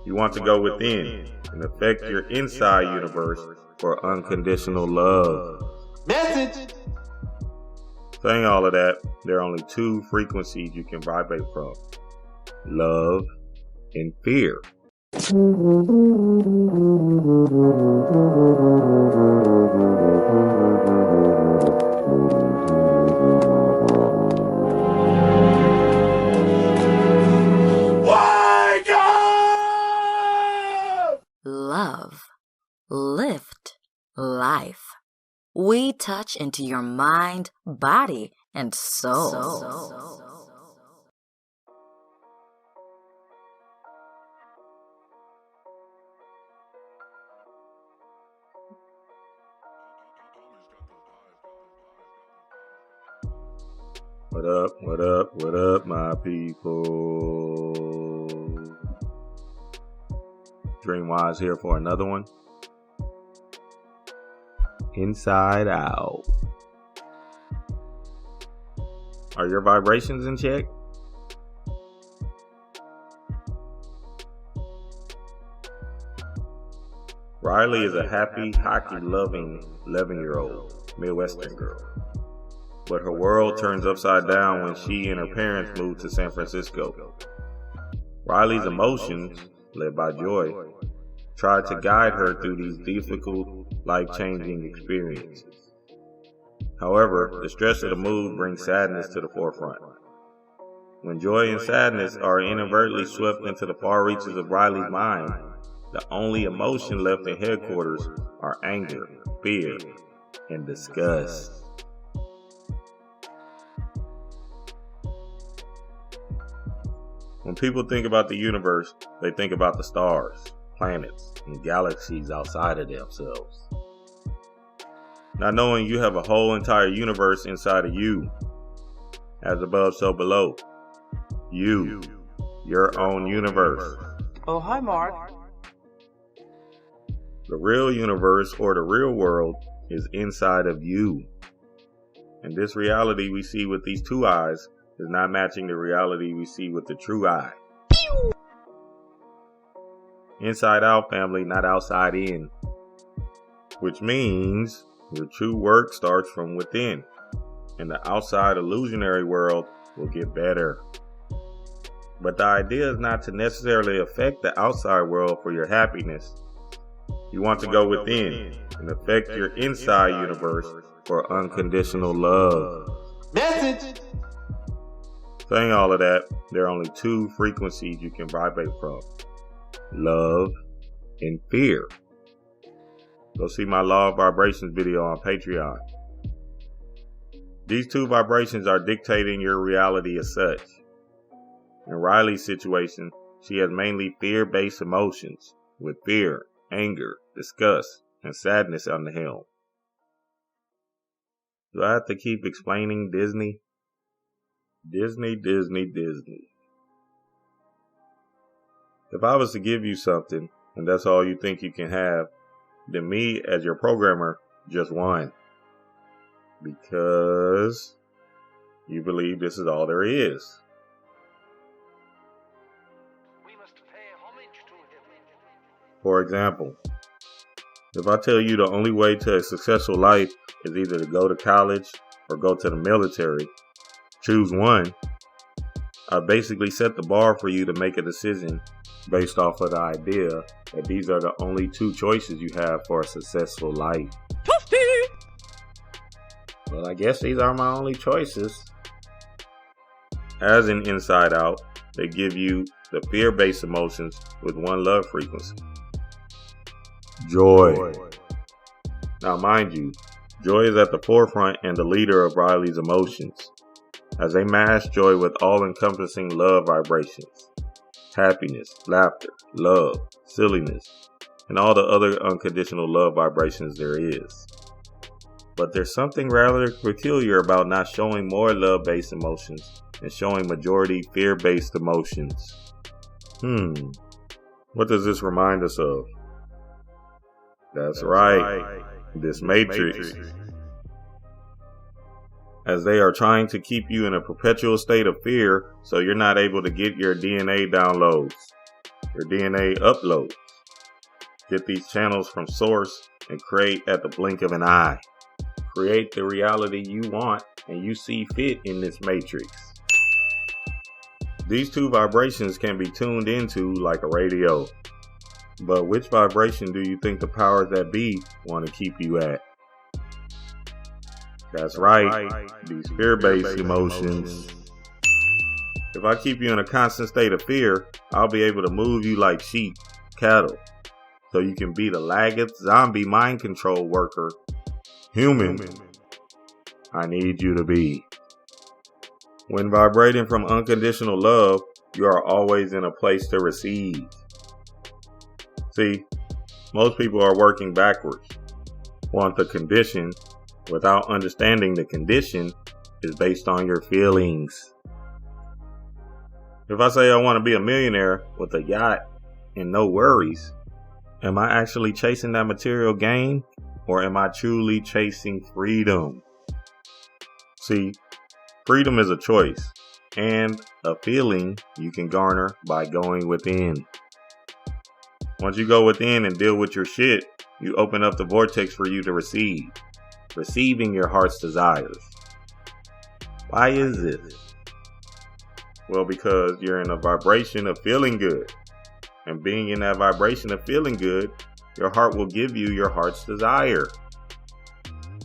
You want to go within and affect your inside universe for unconditional love. Message! Saying all of that, there are only two frequencies you can vibrate from: love and fear. Wake up! Love, lift, life. We touch into your mind, body, and soul. What up, what up, what up, my people? Dreamwise here for another one. Inside out. Are your vibrations in check? Riley is a happy, hockey-loving 11-year-old Midwestern girl. But her world turns upside down when she and her parents move to San Francisco. Riley's emotions, led by Joy, try to guide her through these difficult, life-changing experiences. However, the stress of the move brings sadness to the forefront. When joy and sadness are inadvertently swept into the far reaches of Riley's mind, the only emotion left in headquarters are anger, fear, and disgust. When people think about the universe, they think about the stars, planets, and galaxies outside of themselves. Not knowing you have a whole entire universe inside of you. As above, so below. You, your own universe. Oh, hi, Mark. The real universe, or the real world, is inside of you. And this reality we see with these two eyes is not matching the reality we see with the true eye. Inside out, family, not outside in. Which means your true work starts from within, and the outside illusionary world will get better. But the idea is not to necessarily affect the outside world for your happiness. You want to go within and affect your inside universe for unconditional love. Message! Saying all of that, there are only two frequencies you can vibrate from: love and fear. Go see my Law of Vibrations video on Patreon. These two vibrations are dictating your reality as such. In Riley's situation, she has mainly fear-based emotions, with fear, anger, disgust, and sadness on the helm. Do I have to keep explaining Disney? Disney. If I was to give you something, and that's all you think you can have, then me, as your programmer, just won. Because you believe this is all there is. We must pay homage to him. For example, if I tell you the only way to a successful life is either to go to college or go to the military, choose one, I basically set the bar for you to make a decision based off of the idea that these are the only two choices you have for a successful life. Well, I guess these are my only choices. As in Inside Out, they give you the fear-based emotions with one love frequency: joy. Now, mind you, joy is at the forefront and the leader of Riley's emotions, as they mash joy with all-encompassing love vibrations: happiness, laughter, love, silliness, and all the other unconditional love vibrations there is. But there's something rather peculiar about not showing more love-based emotions and showing majority fear-based emotions. What does this remind us of? That's right, this matrix. As they are trying to keep you in a perpetual state of fear so you're not able to get your DNA downloads. your DNA uploads. Get these channels from source and create at the blink of an eye. Create the reality you want and you see fit in this matrix. These two vibrations can be tuned into like a radio. But which vibration do you think the powers that be want to keep you at? That's right, these fear-based emotions. If I keep you in a constant state of fear, I'll be able to move you like sheep, cattle, so you can be the laggard zombie mind control worker, human, I need you to be. When vibrating from unconditional love, you are always in a place to receive. See, most people are working backwards, want the condition without understanding the condition is based on your feelings. If I say I want to be a millionaire with a yacht and no worries, am I actually chasing that material gain or am I truly chasing freedom? See, freedom is a choice and a feeling you can garner by going within. Once you go within and deal with your shit, you open up the vortex for you to receive. Receiving your heart's desires. Why is this? Well, because you're in a vibration of feeling good. And being in that vibration of feeling good, your heart will give you your heart's desire.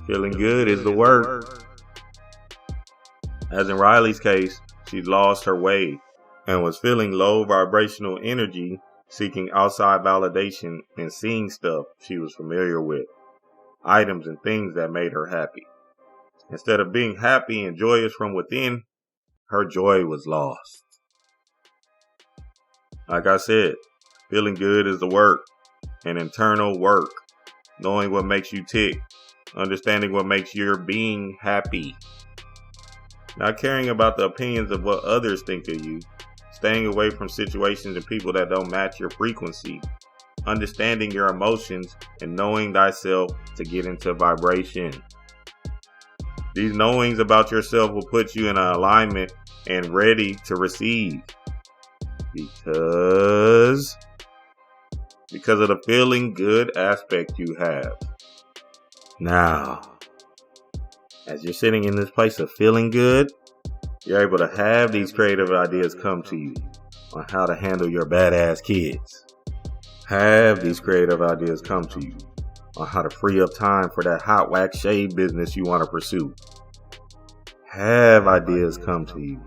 Feeling good is the work. As in Riley's case, she lost her way and was feeling low vibrational energy, seeking outside validation and seeing stuff she was familiar with. Items and things that made her happy. Instead of being happy and joyous from within, her joy was lost. Like I said, feeling good is the work, an internal work, knowing what makes you tick, understanding what makes your being happy, not caring about the opinions of what others think of you, staying away from situations and people that don't match your frequency, understanding your emotions, and knowing thyself to get into vibration. These knowings about yourself will put you in an alignment and ready to receive. Because of the feeling good aspect you have. Now, as you're sitting in this place of feeling good, you're able to have these creative ideas come to you on how to handle your badass kids. Have these creative ideas come to you on how to free up time for that hot wax shade business you want to pursue. Have ideas come to you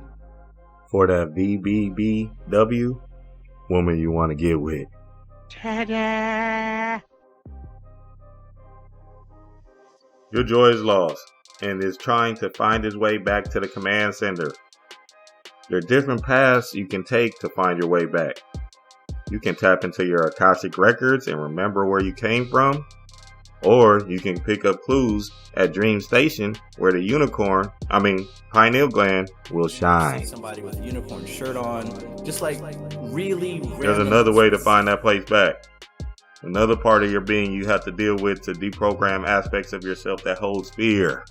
for that VBBW woman you want to get with. Ta-da! Your joy is lost and is trying to find its way back to the command center. There are different paths you can take to find your way back. You can tap into your Akashic records and remember where you came from. Or you can pick up clues at Dream Station where the pineal gland will shine. Somebody with a unicorn shirt on, just like really. There's another way to find that place back. Another part of your being you have to deal with to deprogram aspects of yourself that holds fear.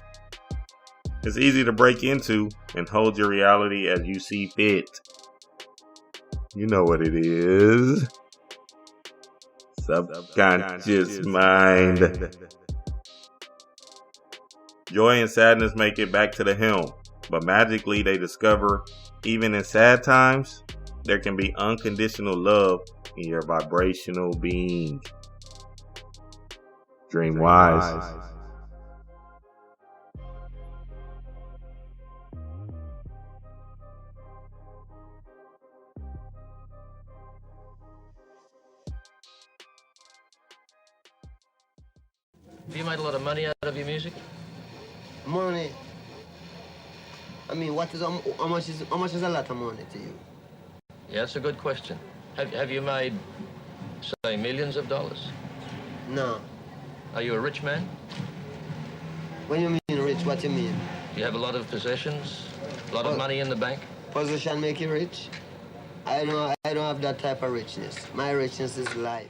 It's easy to break into and hold your reality as you see fit. You know what it is. Subconscious mind. Joy and sadness make it back to the helm, but magically they discover, even in sad times, there can be unconditional love in your vibrational being. Dream wise. Have you made a lot of money out of your music? Money. I mean, how much is a lot of money to you? Yeah, that's a good question. Have you made, say, millions of dollars? No. Are you a rich man? When you mean rich, what you mean? Do you have a lot of possessions? A lot of money in the bank? Position make you rich? I don't have that type of richness. My richness is life.